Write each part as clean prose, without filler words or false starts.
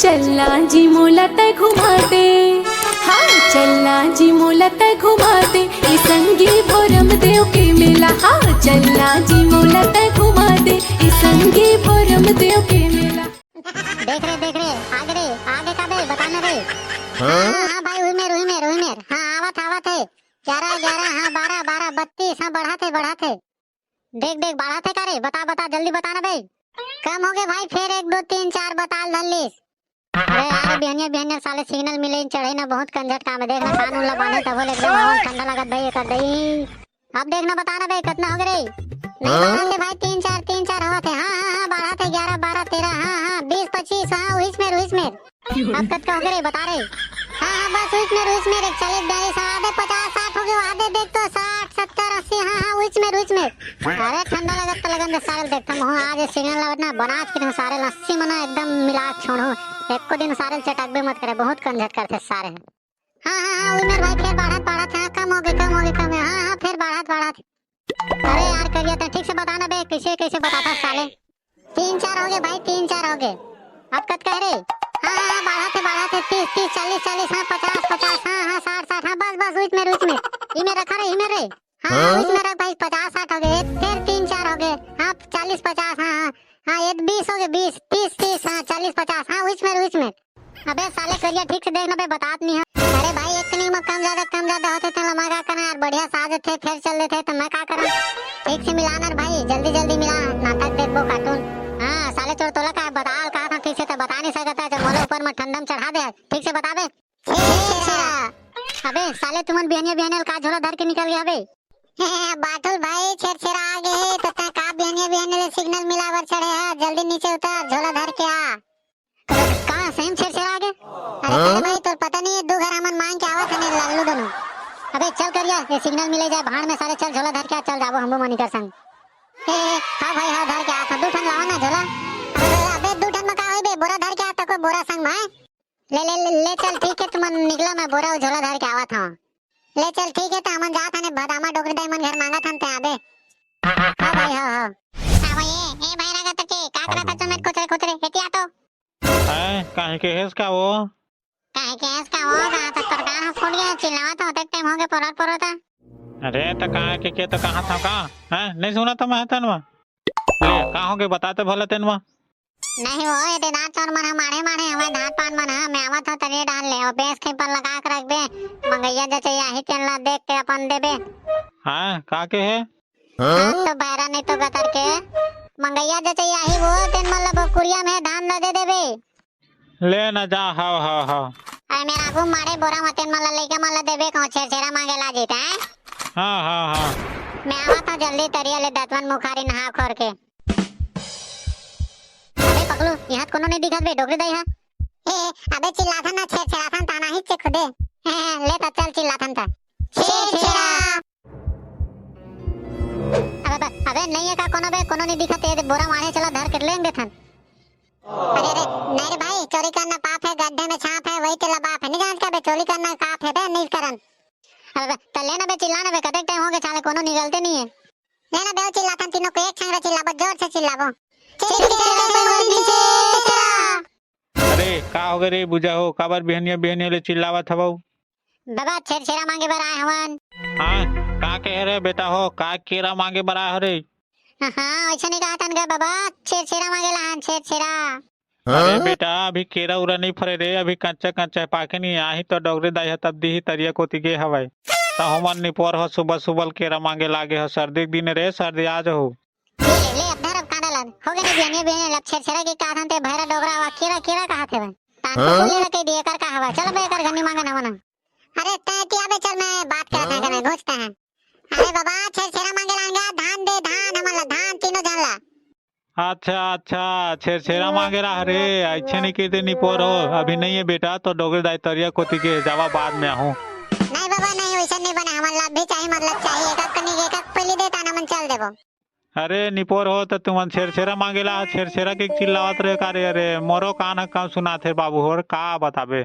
चलना जी मोला तय घुमा दे, हाँ चलना जी मोला तय घुमा दे, ई संगी भोरम देव के मेला। हाँ चलना जी मोला तय घुमा दे, ई संगी भोरम देव के मेला। देख रहे आगे का बे बताना रे। हाँ भाई हुई मेर हाँ आवत है 11 11 हाँ 12 12 32 हाँ बढ़ाते देख बढ़ाते का रे बता जल्दी बताना भाई। कम हो गए भाई फिर 1 2 3 4 बता धल्लीस। अरे यार बिहनिया साले सिग्नल मिले चढ़े ना बहुत कंजट काम है। देखना कान उल्ला बांधे तब एकदम हवा ठंडा लगत भाई कर दई। अब देखना बताना भाई कितना हो गए नहीं बताएंगे भाई 3 4 हवा थे। हाँ बढ़ाते 11 12 13 हाँ 20 25 हाँ उइस मेर अब कत का हो गए बता रहे। हाँ बस उइस मेर 40 42 आधे 50 60 हो गए आधे देख तो 60 70 80 हाँ उइस मेर। अरे ठंडा लगत तो लगन सारे देखता हूँ आज सिग्नल लगत ना बनास के सारे लस्सी मना एकदम मिला छोड़ो एक को दिन सारे चटक भी मत करे बहुत कंजट करते सारे। हाँ उमर भाई फिर बढ़त हाँ कम हो गए हाँ फिर बढ़त। अरे यार करिए तो ठीक से बताना बे कैसे बताता साले 3 4 हो गए भाई 3 4 हो गए अब कत कह रहे। हाँ बढ़ाते 30 40 हाँ 50 हाँ 60 हाँ बस उइस मेर इमे रखा रे इमे रे। हाँ उइस मेर भाई 50 60 हो गए फिर 3 4 हो गए हाँ 40 50 हाँ ये 20 हो गए 20 30 हाँ 40 50 हाँ उइस मेर। अबे साले करिए ठीक से देखना बे बातात नहीं है। अरे भाई एक नहीं में कम ज्यादा होते थे लम्हा का करना यार बढ़िया साज थे फिर चल रहे थे तो मैं क्या करूं ठीक से मिलाना भाई जल्दी मिला नाटक देखो कार्टून। हाँ साले चोर तोला का बता कहा था ठीक से तो बता नहीं सकता जब मोले ऊपर में ठंडम चढ़ा दे ठीक से बता बे। अबे साले तुमन बिहनिया का झोला धर के निकल गया बे। बाटुल भाई छेरा आ गए तो का बिहनिया सिग्नल मिलावर चढ़े है जल्दी नीचे उतर झोला धर के आ। कहां सेम छेरा आ गए। अरे भाई तो पता नहीं है 2 घर हमन मांग के आवत है लल्लू दोनों। अबे चल करिया ये सिग्नल मिले जाए भाड़ में सारे चल झोला धर के चल जाबो हमो मनी कर संग। हां भाई हां धर के आ था 2 ठन लावा ना झोला। अबे 2 ठन में का होई बे बोरा धर के आता को बोरा संग भाई ले चल ठीक है तुमन निकला मैं बोरा झोला धर के आवत हूं ले चल ठीक है तो हमन जात हने बदामा डोगरी दाई मन घर मांगत हन ते आबे। हां भाई हां भाई ए भाई रगा तक का करा था तुम खोचरे हेती आतो काहे के हेस का वो कहां तक सरकार फूट गया चिल्लावा तो तक टाइम हो गया पोरा था। अरे तो कहाँ के तो कहाँ था का हैं नहीं सुना तो मैं तनवा ले कहाँ हो गए बताते भला तनवा नहीं वो ये दांत और मन मारे हमें धात पान मन मैं आवत हो तरे डाल ले और बेस के पर लगा के रख दे मंगैया जे चाहिए ही चलना देख के अपन देबे। हां का के है तो बहरा नहीं तो गतर के मंगैया जे चाहिए ही वो तेन मतलब कुड़िया में धान न दे देबे ले ना जा हां अरे मेरा को मारे बोरा मतेन मतलब लेके मतलब देबे कौन छेरा मांगे ला जीता है। हां मैं आवत हूं जल्दी तरिया ले दतवन मुखारी नहा खोर के। अबे पकलू यहां कोनो नहीं दिखत बे डोगरे दई है। अबे चिल्लाथन ना छेराथन ताना ही से खुदे ले त चल चिल्लाथन ता छेरा। अबे नहीं है का कोनो नहीं दिखत है बोरा मारे चला धर कर लेंगे थन। अरे नहीं रे भाई चोरी करना पाप है गड्ढे में छाप है वही तेला बाप है नहीं जानता बे चोरी करना पाप है बे नहीं करन। अबे तो लेना बे चिल्लाना बे कते टाइम हो गया साले कोनो निकलते नहीं है लेना बे चिल्लाथन तीनों को एक संग चिल्लाबो जोर से चिल्लाबो। अरे का हो गए रे बुझा हो काबर बिहनिया ले चिल्लावत हवो बाबा छेरा मांगे बर आए हवन। हां का कह रे बेटा हो का केरा मांगे बर आए रे। हां ऐसा नहीं कहा तन गे बाबा छेरा मांगे ला छेरा। अरे बेटा अभी केरा उरा नहीं फरे रे अभी कच्चा पाके नहीं आही तो डोगरे दाई तब दी तरिया कोती गे हवाई तो हमन निपोर हो सुबह केरा मांगे लागे हो सर्दी दिन रे सर्दी आज हो ले अब धर अब कांडलन हो गए बिहनिया लब छेरा के का थनते भैरा डोगरा वा केरा कहा थे भाई तान को बोले के दिए कर का हवा चल बे कर घनी मांगे ना मना। अरे तै बे चल मैं बात करता है मैं घोचता है। अरे बाबा छेरा मांगे लांगा धान दे धान हमला धान तीनों जानला। अच्छा छेरा मांगे रहा रे अच्छे नहीं कहते निपोर हो अभी नहीं है बेटा तो डोगरे दाई तरिया कोती के जावा बाद में आहूं। नहीं बाबा नहीं वैसा नहीं बना हमला भी चाहिए मतलब चाहिए एक कनी एक पहले देता ना मन चल देबो। अरे निपोर हो तो तुम छेरा मांगेला छेरा के चिल्लावत रे का रे अरे मोरो कान काम सुनाथे बाबू और का बताबे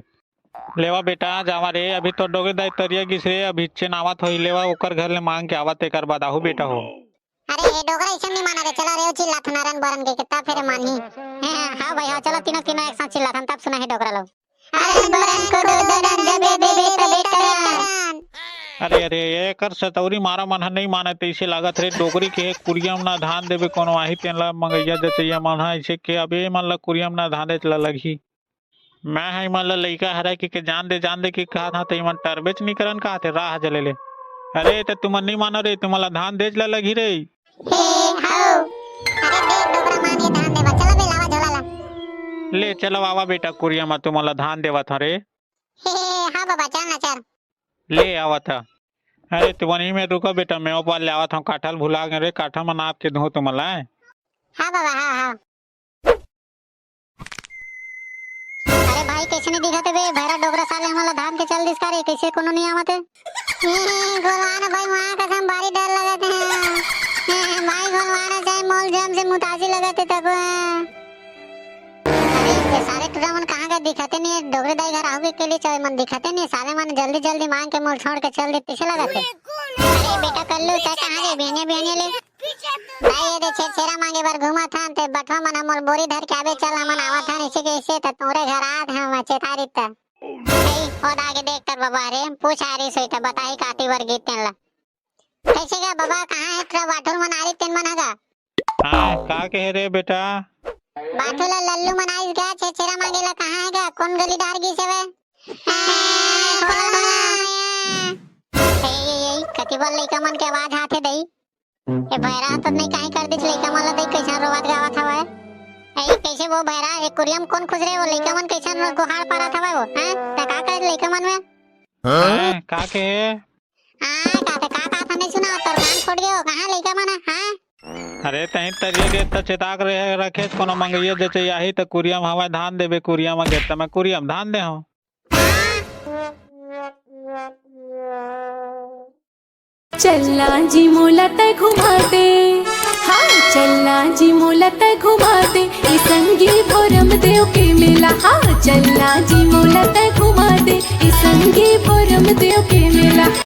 लेवा बेटा जावा रे अभी तो डोगरे दाई तरिया गिस रे अभी चेनावत होई लेवा ओकर घर ले मांग के आवत एकर बाद आहू बेटा हो। अरे ये डोगरा इसे नहीं माना रे, चला रे चिल्ला था नारायण बरन के कितना फिर मानी। हाँ भाई हाँ, चलो तीनों तीनों एक साथ चिल्ला था, तब सुना है डोगरा लोग। नारायण बरन को दो दरन जबे बेबे तबे करन। अरे अरे ये कर सतौरी मारा मन ह नहीं माने तैसे लागत रे डोगरी के कुरियम ना धान देबे कोनो आही तेन ला मंगैया जचैया मन ह ऐसे के अब ए मन ला कुरियम ना धान दे चला लगी। मैं है मन ला लइका हराय के जान दे के कहा था ते मन टरबेच नहीं करन का ते राह जले ले। अरे ते तुमन नहीं मानो रे, तुमला धान देच ला लगी रे। हे हाउ अरे देख डोगरा मान ये धान देवा, चला बे लावा झोला ला। ले चलो आवा बेटा कुरियम में तुमला धान देवा था रे। हाँ बाबा चल ना चल। ले आवा था। अरे तू वहीं में रुको बेटा, मैं ऊपर ले आवा था, काठल भुला गए रे, काठल में नाप के धो तुमला है। हाँ बाबा हाँ हाँ। अरे भाई कैसे नहीं दिखाते बे भैरा डोगरा साले हमारा धान के चल दिस करे कैसे कोनो नहीं आवते। गोलवाना भाई वहाँ कसम बारी डर लगाते हैं भाई, गोलवाना चाहे मौल जम से मुताजी लगाते तक। अरे ये सारे टुरा मन कहाँ गए, दिखाते नहीं है। डोगरे दाई घर आओगे के लिए चाहे मन दिखाते नहीं, साले मन जल्दी जल्दी मांग के मोल छोड़ के चल दे पीछे लगाते। अरे बेटा कल्लू तय कहाँ गए बहने बहने ले भाई, ये दे छेरा मांगे बार घुमा था ते बठवा मन मोल बोरी धर के आवे चल हमन आवा था इसे के इसे त तोरे घर आत हम चेतारी त नहीं और आगे देख कर बाबा रे पूछ आ रही सोई त बताई काटी वर गीत तेन ला कैसे का बाबा कहां है तेरा बाठुल मन आरी तेन मन हगा। हाँ का कहे रे बेटा। बाठुल लल्लू मन आइस गया छेरा मांगे ला कहां है गा कौन गली डार गी सेवे ए कति बोल लइका मन के आवाज आथे दई ए भैरा तो नहीं काहे कर दिस लइका मन ला दई कैसा रोवात गावत हवे। ए कैसे वो भैरा ए कुरियम कौन खुश रे वो लइका मन कैसा गुहार पारत हवे वो हैं त का करे लइका मन में हाँ का कहे। का था नहीं सुना तोर कान फट गयो कहां लइका मन हां। अरे तही तरिए गे त चेताक रहे रखे कोनो मंगैया जचे आही त कुरियम हवा धान देबे कुरियम गे त मैं कुरियम धान दे हूं। चलना जी मोला तय घुमाते, हाँ चलना जी मोला तय घुमाते, ई संगी भोरम देव के मेला। हाँ चलना जी मोला तय घुमाते, ई संगी भोरम देव के मेला।